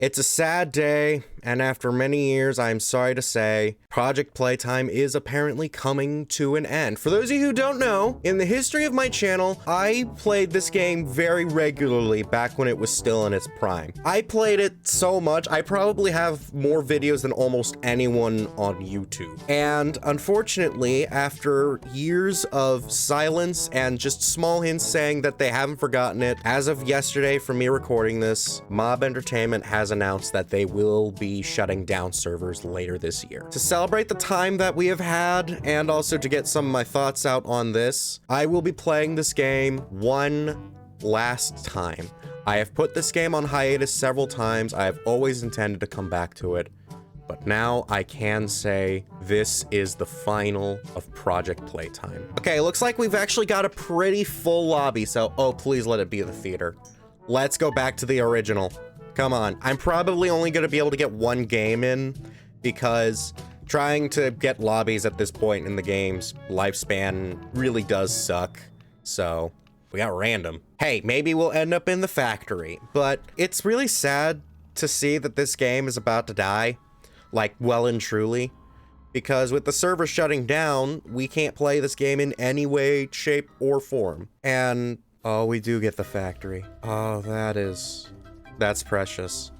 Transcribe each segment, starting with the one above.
It's a sad day, and after many years, I'm sorry to say, Project Playtime is apparently coming to an end. For those of you who don't know, in the history of my channel, I played this game very regularly back when it was still in its prime. I played it so much, I probably have more videos than almost anyone on YouTube. And unfortunately, after years of silence and just small hints saying that they haven't forgotten it, as of yesterday, for me recording this, Mob Entertainment has announced that they will be shutting down servers later this year. To celebrate the time that we have had, and also to get some of my thoughts out on this, I will be playing this game one last time. I have put this game on hiatus several times. I have always intended to come back to it, but now I can say this is the final of Project Playtime. Okay, looks like we've actually got a pretty full lobby, so oh, please let it be the theater. Let's go back to the original. Come on. I'm probably only going to be able to get one game in because trying to get lobbies at this point in the game's lifespan really does suck. So we got random. Hey, maybe we'll end up in the factory, but it's really sad to see that this game is about to die, like well and truly, because with the server shutting down, we can't play this game in any way, shape, or form. And oh, we do get the factory. Oh, that's precious.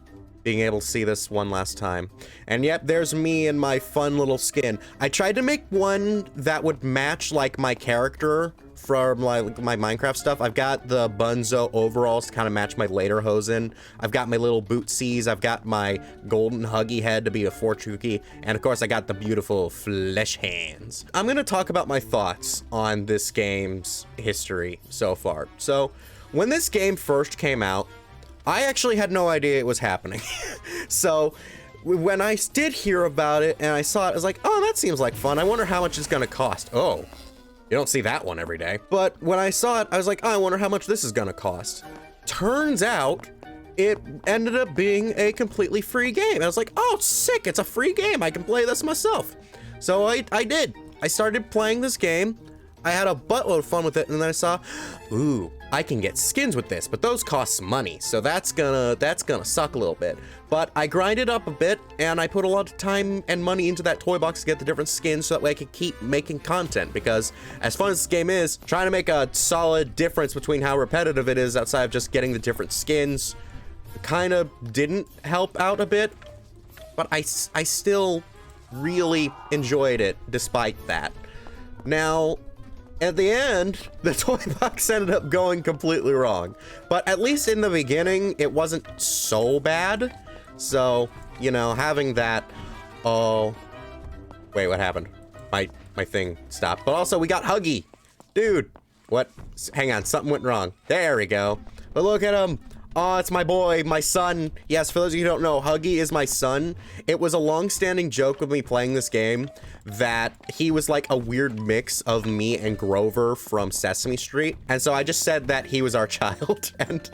Being able to see this one last time. And yep, there's me in my fun little skin. I tried to make one that would match like my character from like my Minecraft stuff. I've got the Bunzo overalls to kind of match my later Hosen. I've got my little bootsies. I've got my golden huggy head to be a Fortruki. And of course I got the beautiful flesh hands. I'm gonna talk about my thoughts on this game's history so far. So when this game first came out, I actually had no idea it was happening. So when I did hear about it and I saw it, I was like, oh, that seems like fun. I wonder how much it's gonna cost. Oh, you don't see that one every day. But when I saw it, I was like, oh, I wonder how much this is gonna cost. Turns out it ended up being a completely free game. I was like, oh, sick, it's a free game. I can play this myself. So I did. I started playing this game. I had a buttload of fun with it, and then I saw, ooh, I can get skins with this, but those cost some money, so that's gonna suck a little bit. But I grinded up a bit, and I put a lot of time and money into that toy box to get the different skins so that way I could keep making content, because as fun as this game is, trying to make a solid difference between how repetitive it is outside of just getting the different skins kind of didn't help out a bit, but I still really enjoyed it despite that. Now, at the end, the toy box ended up going completely wrong. But at least in the beginning, it wasn't so bad. So, you know, having that... Oh... Wait, what happened? My thing stopped. But also, we got Huggy! Dude! What? Hang on, something went wrong. There we go. But look at him! Oh, it's my boy, my son. Yes, for those of you who don't know, Huggy is my son. It was a long-standing joke with me playing this game that he was like a weird mix of me and Grover from Sesame Street. And so I just said that he was our child. And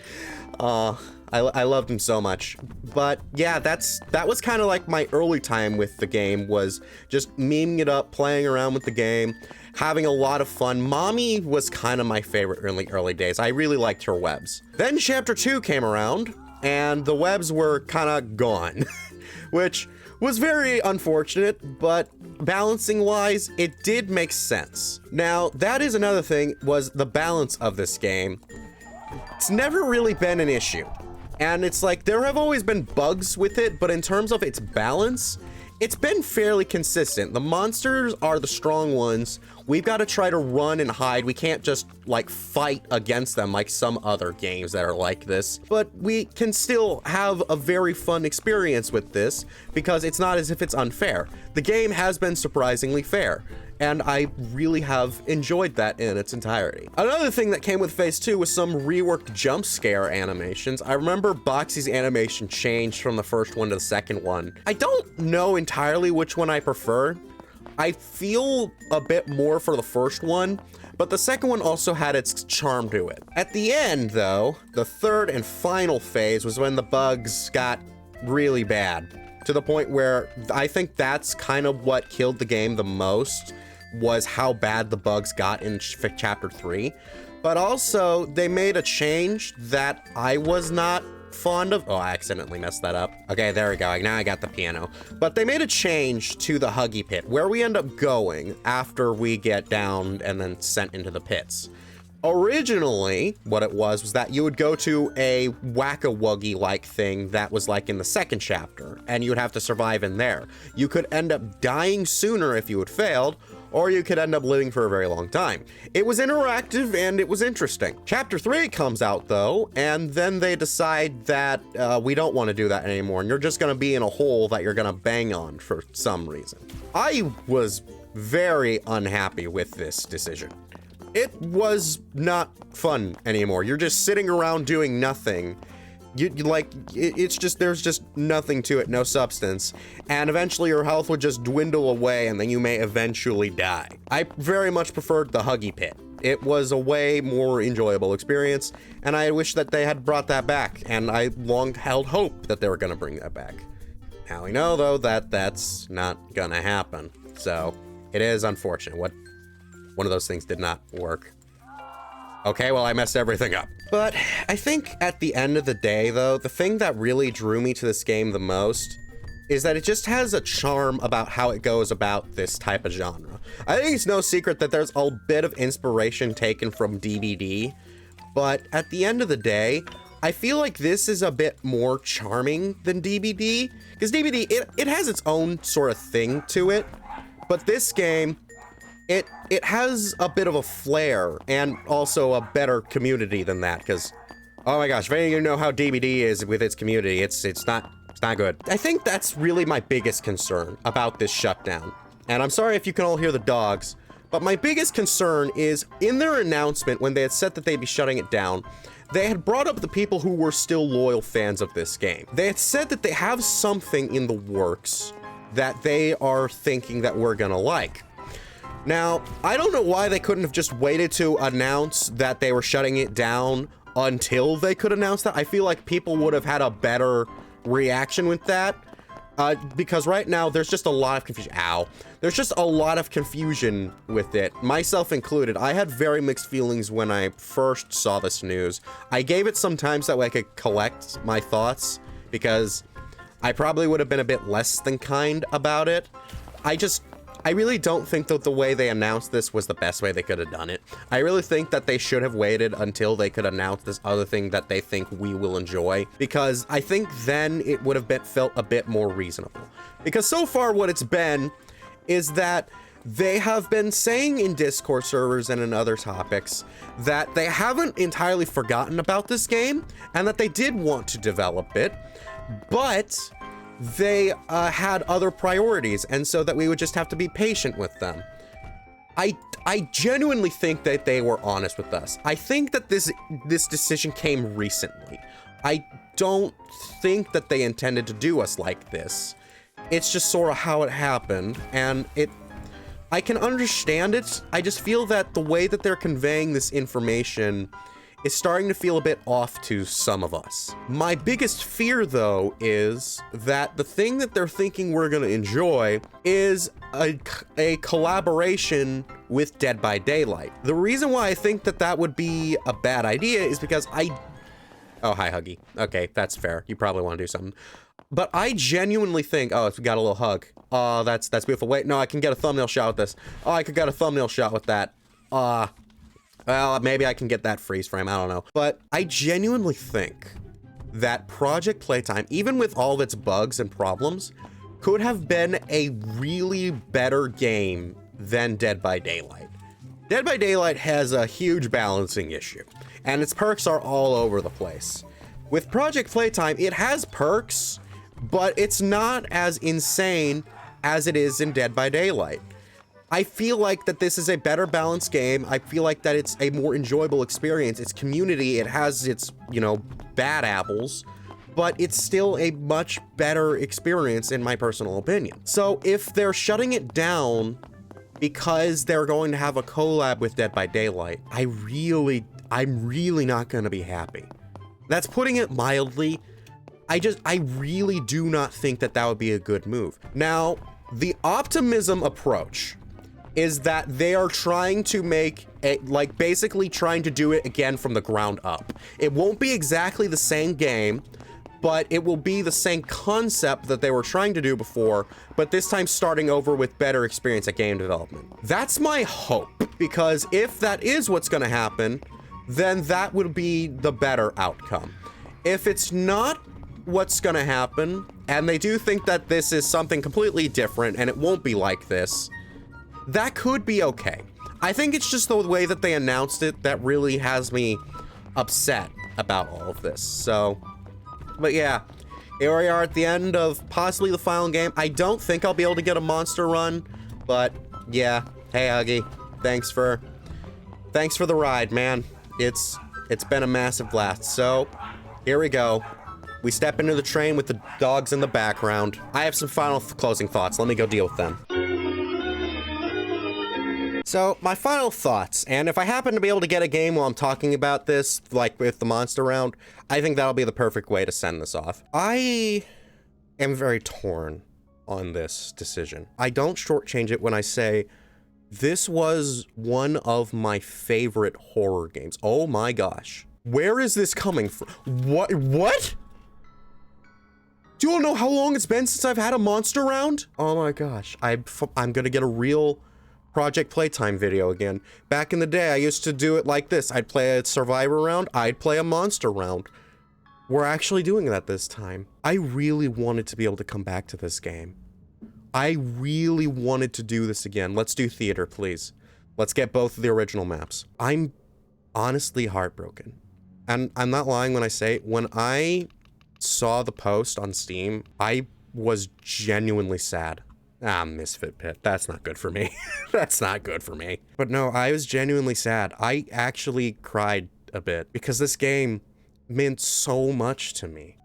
I loved him so much. But yeah, that was kind of like my early time with the game, was just memeing it up, playing around with the game, having a lot of fun. Mommy was kind of my favorite early days. I really liked her webs. Then chapter 2 came around and the webs were kind of gone, which was very unfortunate, but balancing wise, it did make sense. Now, that is another thing, was the balance of this game. It's never really been an issue. And it's like, there have always been bugs with it, but in terms of its balance, it's been fairly consistent. The monsters are the strong ones. We've got to try to run and hide. We can't just like fight against them like some other games that are like this. But we can still have a very fun experience with this because it's not as if it's unfair. The game has been surprisingly fair, and I really have enjoyed that in its entirety. Another thing that came with Phase 2 was some reworked jump scare animations. I remember Boxy's animation changed from the first one to the second one. I don't know entirely which one I prefer. I feel a bit more for the first one, but the second one also had its charm to it. At the end, though, the third and final phase was when the bugs got really bad, to the point where I think that's kind of what killed the game the most, was how bad the bugs got in chapter 3. But also, they made a change that I was not fond of. Oh, I accidentally messed that up. Okay, there we go. Now I got the piano. But they made a change to the Huggy Pit, where we end up going after we get downed and then sent into the pits. Originally, what it was that you would go to a Whack-A-Wuggy-like thing that was like in the second chapter, and you would have to survive in there. You could end up dying sooner if you had failed, or you could end up living for a very long time. It was interactive and it was interesting. Chapter 3 comes out though, and then they decide that we don't want to do that anymore, and you're just gonna be in a hole that you're gonna bang on for some reason. I was very unhappy with this decision. It was not fun anymore. You're just sitting around doing nothing. It's just, there's just nothing to it, no substance. And eventually your health would just dwindle away and then you may eventually die. I very much preferred the Huggy Pit. It was a way more enjoyable experience, and I wish that they had brought that back, and I long held hope that they were gonna bring that back. Now we know though that that's not gonna happen. So it is unfortunate. One of those things did not work. Okay, well, I messed everything up. But I think at the end of the day, though, the thing that really drew me to this game the most is that it just has a charm about how it goes about this type of genre. I think it's no secret that there's a bit of inspiration taken from DBD, but at the end of the day, I feel like this is a bit more charming than DBD, because DBD, it has its own sort of thing to it, but this game, it has a bit of a flair and also a better community than that, because, oh my gosh, if any of you know how DBD is with its community, it's not good. I think that's really my biggest concern about this shutdown. And I'm sorry if you can all hear the dogs, but my biggest concern is in their announcement when they had said that they'd be shutting it down, they had brought up the people who were still loyal fans of this game. They had said that they have something in the works that they are thinking that we're gonna like. Now, I don't know why they couldn't have just waited to announce that they were shutting it down until they could announce that. I feel like people would have had a better reaction with that, because right now there's just a lot of confusion. There's just a lot of confusion with it, myself included. I had very mixed feelings when I first saw this news. I gave it some time so that way I could collect my thoughts, because I probably would have been a bit less than kind about it. I really don't think that the way they announced this was the best way they could have done it. I really think that they should have waited until they could announce this other thing that they think we will enjoy, because I think then it would have felt a bit more reasonable. Because so far what it's been is that they have been saying in Discord servers and in other topics that they haven't entirely forgotten about this game and that they did want to develop it, but they had other priorities, and so that we would just have to be patient with them. I genuinely think that they were honest with us. I think that this decision came recently. I don't think that they intended to do us like this. It's just sort of how it happened, and I can understand it. I just feel that the way that they're conveying this information is starting to feel a bit off to some of us. My biggest fear, though, is that the thing that they're thinking we're gonna enjoy is a collaboration with Dead by Daylight. The reason why I think that that would be a bad idea is because oh, hi, Huggy. Okay, that's fair. You probably want to do something. But I genuinely think, oh, we got a little hug. Oh, that's beautiful. Wait, no, I can get a thumbnail shot with this. Oh, I could get a thumbnail shot with that. Well, maybe I can get that freeze frame, I don't know. But I genuinely think that Project Playtime, even with all of its bugs and problems, could have been a really better game than Dead by Daylight. Dead by Daylight has a huge balancing issue, and its perks are all over the place. With Project Playtime, it has perks, but it's not as insane as it is in Dead by Daylight. I feel like that this is a better balanced game. I feel like that it's a more enjoyable experience. Its community, it has its, bad apples, but it's still a much better experience in my personal opinion. So if they're shutting it down because they're going to have a collab with Dead by Daylight, I'm really not gonna be happy. That's putting it mildly. I really do not think that that would be a good move. Now, the optimism approach is that they are trying to make basically trying to do it again from the ground up. It won't be exactly the same game, but it will be the same concept that they were trying to do before, but this time starting over with better experience at game development. That's my hope, because if that is what's gonna happen, then that would be the better outcome. If it's not what's gonna happen, and they do think that this is something completely different and it won't be like this, that could be okay. I think it's just the way that they announced it that really has me upset about all of this. So, but yeah, here we are at the end of possibly the final game. I don't think I'll be able to get a monster run, but yeah. Hey, Huggy, thanks for the ride, man. It's been a massive blast. So, here we go. We step into the train with the dogs in the background. I have some final closing thoughts. Let me go deal with them. So, my final thoughts, and if I happen to be able to get a game while I'm talking about this, like with the monster round, I think that'll be the perfect way to send this off. I am very torn on this decision. I don't shortchange it when I say this was one of my favorite horror games. Oh my gosh. Where is this coming from? What? Do you all know how long it's been since I've had a monster round? Oh my gosh. I'm gonna get a real Project Playtime video again. Back in the day, I used to do it like this. I'd play a survivor round, I'd play a monster round. We're actually doing that this time. I really wanted to be able to come back to this game. I really wanted to do this again. Let's do theater, please. Let's get both of the original maps. I'm honestly heartbroken. And I'm not lying when I say, when I saw the post on Steam, I was genuinely sad. Ah, Misfit Pit. That's not good for me. That's not good for me. But no, I was genuinely sad. I actually cried a bit because this game meant so much to me.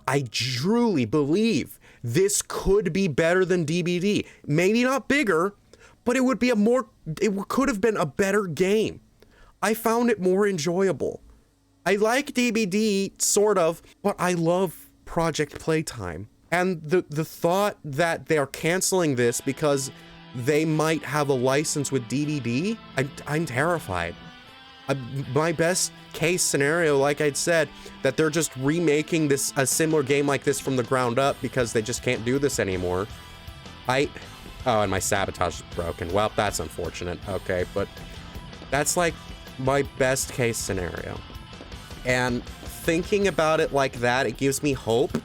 I truly believe this could be better than DBD. Maybe not bigger, but it could have been a better game. I found it more enjoyable. I like DBD, sort of, but I love Project Playtime. And the thought that they're canceling this because they might have a license with DBD, I'm terrified. My best case scenario, like I'd said, that they're just remaking a similar game like this from the ground up because they just can't do this anymore. Oh, and my sabotage is broken. Well, that's unfortunate. Okay, but that's like my best case scenario. And thinking about it like that, it gives me hope,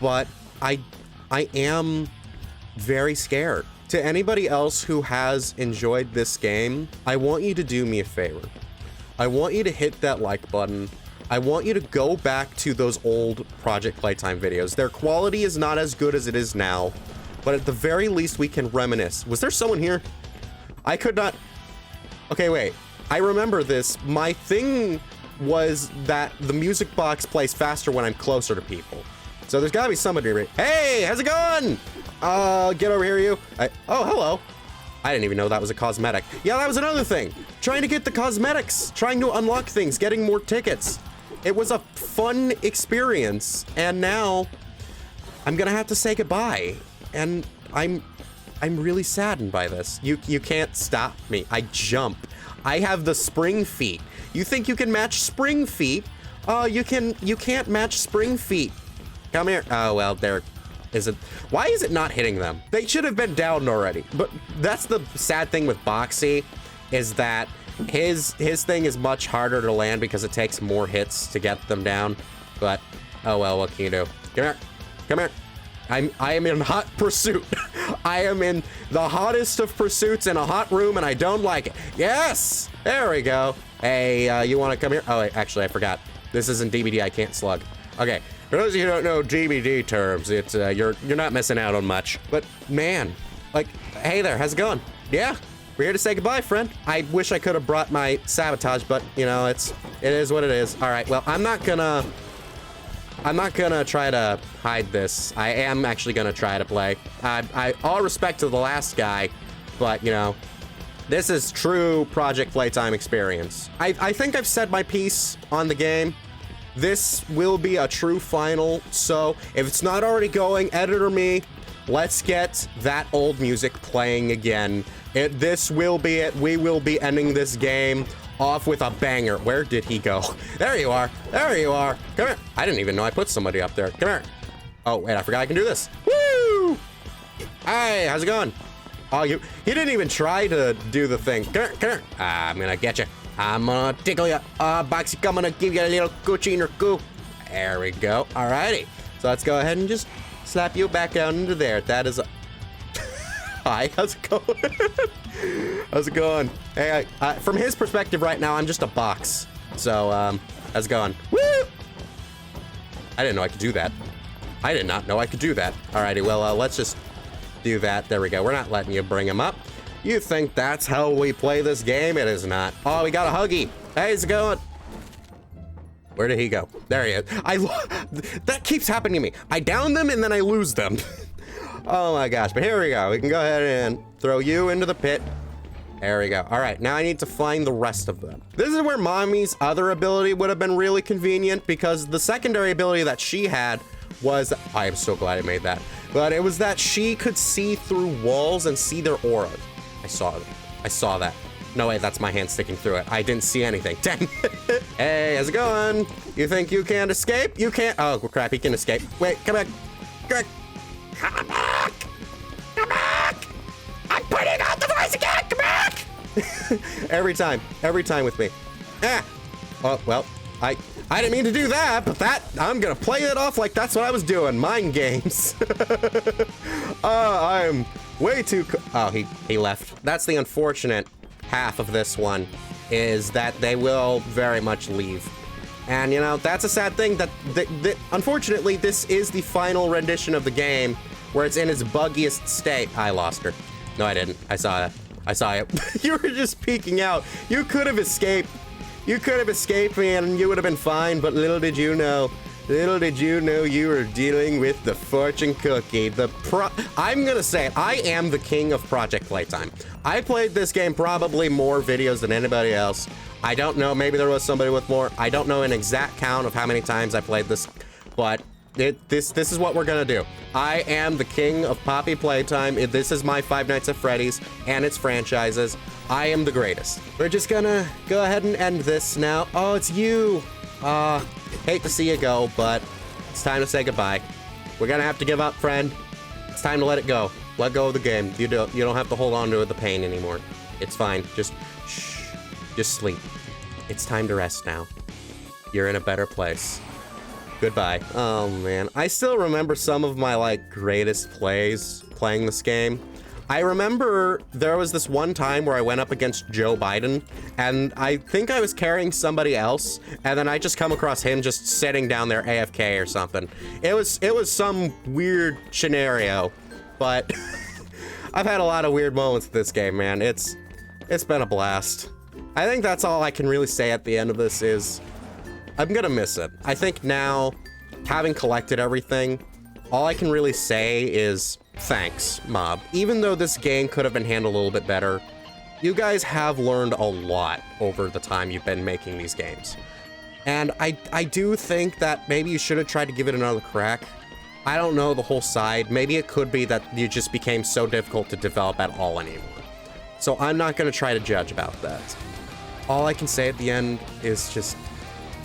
but I am very scared. To anybody else who has enjoyed this game, I want you to do me a favor. I want you to hit that like button. I want you to go back to those old Project Playtime videos. Their quality is not as good as it is now, but at the very least we can reminisce. Was there someone here? I could not... Okay, wait. I remember this. My thing was that the music box plays faster when I'm closer to people. So there's gotta be somebody. Hey, how's it going? Get over here, you. Oh, hello. I didn't even know that was a cosmetic. Yeah, that was another thing. Trying to get the cosmetics, trying to unlock things, getting more tickets. It was a fun experience, and now I'm gonna have to say goodbye. And I'm really saddened by this. You can't stop me. I jump. I have the spring feet. You think you can match spring feet? You can't match spring feet. Come here. Oh, well, there isn't. Why is it not hitting them? They should have been downed already. But that's the sad thing with Boxy, is that his thing is much harder to land because it takes more hits to get them down. But, oh well, what can you do? Come here. Come here. I am in hot pursuit. I am in the hottest of pursuits in a hot room, and I don't like it. Yes! There we go. Hey, you want to come here? Oh, wait, actually, I forgot. This isn't DBD. I can't slug. Okay. For those of you who don't know DBD terms, it's you're not missing out on much. But man, like, hey there, how's it going? Yeah, we're here to say goodbye, friend. I wish I could have brought my sabotage, but you know, it is what it is. All right, well, I'm not gonna try to hide this. I am actually gonna try to play. I all respect to the last guy, but you know, this is true Project Playtime experience. I think I've said my piece on the game. This will be a true final, so if it's not already going, editor me, let's get that old music playing again. This will be it. We will be ending this game off with a banger. Where did he go? There you are. There you are. Come here. I didn't even know I put somebody up there. Come here. Oh, wait, I forgot I can do this. Woo! Hey, how's it going? Oh, he didn't even try to do the thing. Come here, come here. I'm gonna get you. I'm gonna tickle you. Boxy, I'm gonna give you a little coochie in your coo. There we go. Alrighty. So let's go ahead and just slap you back down into there. That is a... Hi, how's it going? How's it going? Hey, from his perspective right now, I'm just a box. So, how's it going? Woo! I didn't know I could do that. I did not know I could do that. Alrighty, well, let's just do that. There we go. We're not letting you bring him up. You think that's how we play this game? It is not. Oh, we got a huggy. Hey, how's it going? Where did he go? There he is. That keeps happening to me. I down them and then I lose them. Oh my gosh, but here we go. We can go ahead and throw you into the pit. There we go. All right, now I need to find the rest of them. This is where Mommy's other ability would have been really convenient because the secondary ability that she had was, I am so glad I made that, but it was that she could see through walls and see their aura. I saw it. I saw that. No, wait, that's my hand sticking through it. I didn't see anything. Dang. Hey, how's it going? You think you can't escape? You can't. Oh, crap, he can escape. Wait, come back. Come back. Come back. Come back. I'm putting out the voice again. Come back. Every time with me. Ah. Oh, well, I didn't mean to do that, but I'm gonna play it off like that's what I was doing. Mind games. I'm way too. Oh, he left. That's the unfortunate half of this one, is that they will very much leave. And, you know, that's a sad thing that unfortunately, this is the final rendition of the game where it's in its buggiest state. I lost her. No, I didn't. I saw that. I saw it. You were just peeking out. You could have escaped. You could have escaped me and you would have been fine, but little did you know you were dealing with the fortune cookie. I'm gonna say it, I am the king of Project Playtime. I played this game probably more videos than anybody else. I don't know, maybe there was somebody with more. I don't know an exact count of how many times I played this, but this is what we're gonna do. I am the king of Poppy Playtime. This is my Five Nights at Freddy's and its franchises. I am the greatest. We're just gonna go ahead and end this now. Oh, it's you. Hate to see you go, but it's time to say goodbye. We're gonna have to give up, friend. It's time to let it go. Let go of the game. You don't have to hold on to the pain anymore. It's fine. Just shh. Just sleep. It's time to rest now. You're in a better place. Goodbye. Oh man, I still remember some of my greatest plays playing this game. I remember there was this one time where I went up against Joe Biden, and I think I was carrying somebody else, and then I just come across him just sitting down there AFK or something. It was some weird scenario, but I've had a lot of weird moments with this game, man. It's been a blast. I think that's all I can really say at the end of this is I'm gonna miss it. I think now, having collected everything, all I can really say is thanks, Mob. Even though this game could have been handled a little bit better, you guys have learned a lot over the time you've been making these games. And I do think that maybe you should have tried to give it another crack. I don't know the whole side. Maybe it could be that you just became so difficult to develop at all anymore. So I'm not gonna try to judge about that. All I can say at the end is just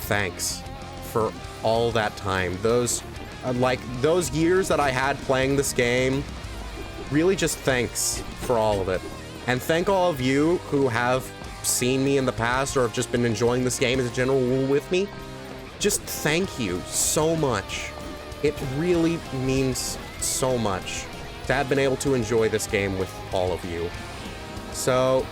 thanks for all that time. Those years that I had playing this game, really just thanks for all of it. And thank all of you who have seen me in the past or have just been enjoying this game as a general rule with me. Just thank you so much. It really means so much to have been able to enjoy this game with all of you. So,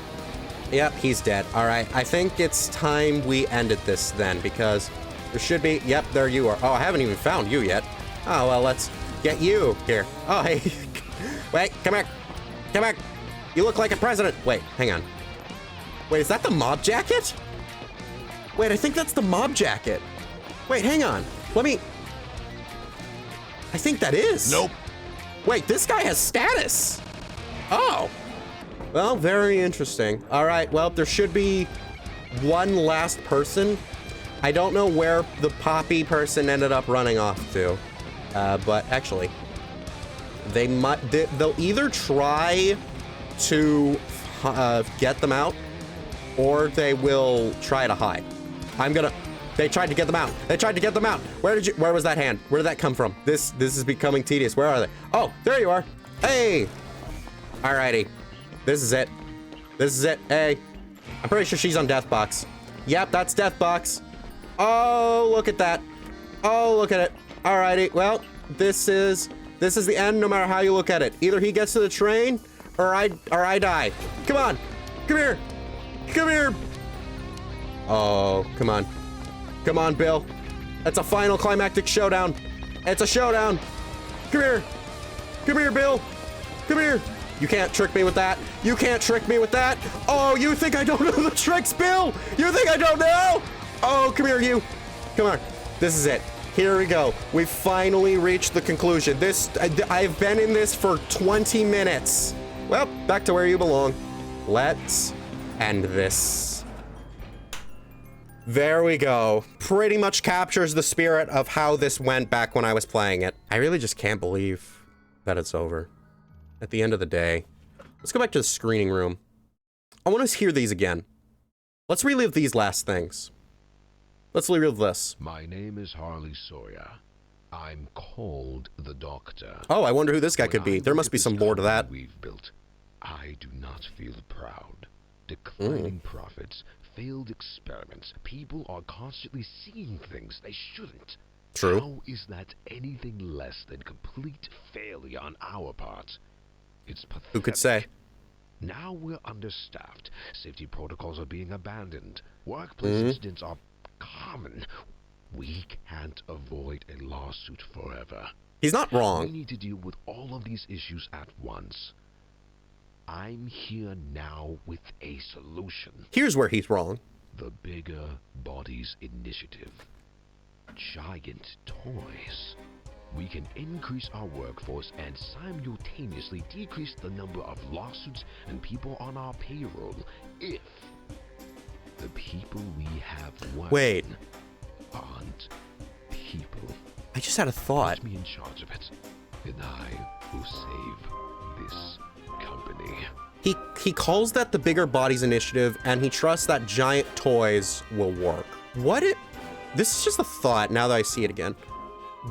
yep, he's dead. All right, I think it's time we ended this then, because there should be, yep, there you are. Oh, I haven't even found you yet. Oh, well, let's get you here. Oh, hey, wait, come back, come back. You look like a president. Wait, hang on. Wait, is that the mob jacket? Wait, I think that's the mob jacket. Wait, hang on. I think that is. Nope. Wait, this guy has status. Oh. Well, very interesting. All right, well, there should be one last person. I don't know where the Poppy person ended up running off to. But actually, they'll either try to get them out, or they will try to hide. They tried to get them out. They tried to get them out. Where was that hand? Where did that come from? This is becoming tedious. Where are they? Oh, there you are. Hey. Alrighty. This is it. This is it. Hey. I'm pretty sure she's on death box. Yep, that's death box. Oh, look at that. Oh, look at it. Alrighty. Well, this is the end no matter how you look at it. Either he gets to the train or I die. Come on. Come here. Come here. Oh, come on. Come on, Bill. It's a final climactic showdown. It's a showdown. Come here. Come here, Bill. Come here. You can't trick me with that. You can't trick me with that. Oh, you think I don't know the tricks, Bill? You think I don't know? Oh, come here, you. Come on. This is it. Here we go. We finally reached the conclusion. I've been in this for 20 minutes. Well, back to where you belong. Let's end this. There we go. Pretty much captures the spirit of how this went back when I was playing it. I really just can't believe that it's over. At the end of the day. Let's go back to the screening room. I want to hear these again. Let's relive these last things. Let's relive this. My name is Harley Sawyer. I'm called the Doctor. Oh, I wonder who this guy could be. There must be some lore to that. We've built. I do not feel proud. Declining profits, failed experiments. People are constantly seeing things they shouldn't. True. How is that anything less than complete failure on our part? It's pathetic. Who could say? Now we're understaffed. Safety protocols are being abandoned. Workplace incidents are common. We can't avoid a lawsuit forever. He's not wrong. We need to deal with all of these issues at once. I'm here now with a solution. Here's where he's wrong. The Bigger Bodies Initiative. Giant toys. We can increase our workforce and simultaneously decrease the number of lawsuits and people on our payroll if the people we have working aren't people. I just had a thought. Put me in charge of it, and I will save this company. He calls that the Bigger Bodies Initiative, and he trusts that giant toys will work. This is just a thought now that I see it again.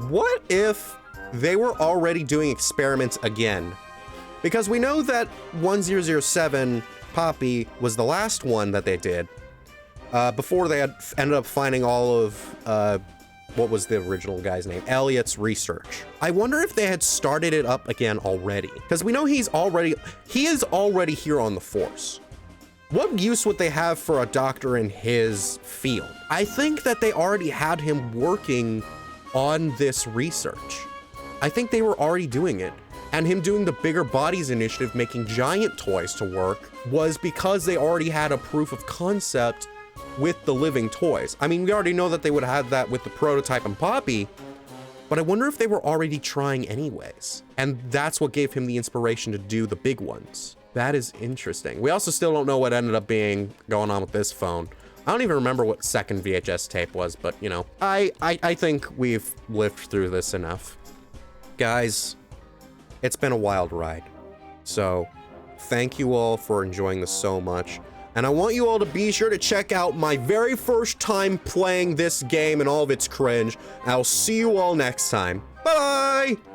What if they were already doing experiments again? Because we know that 1007 Poppy was the last one that they did before they had ended up finding all of, what was the original guy's name? Elliot's research. I wonder if they had started it up again already. Because we know he is already here on the force. What use would they have for a doctor in his field? I think that they already had him working on this research. I think they were already doing it. And him doing the Bigger Bodies Initiative, making giant toys to work, was because they already had a proof of concept with the living toys. I mean, we already know that they would have that with the prototype and Poppy, but I wonder if they were already trying anyways. And that's what gave him the inspiration to do the big ones. That is interesting. We also still don't know what ended up being going on with this phone. I don't even remember what second VHS tape was, but you know, I think we've lived through this enough. Guys, it's been a wild ride. So thank you all for enjoying this so much. And I want you all to be sure to check out my very first time playing this game and all of its cringe. I'll see you all next time. Bye-bye!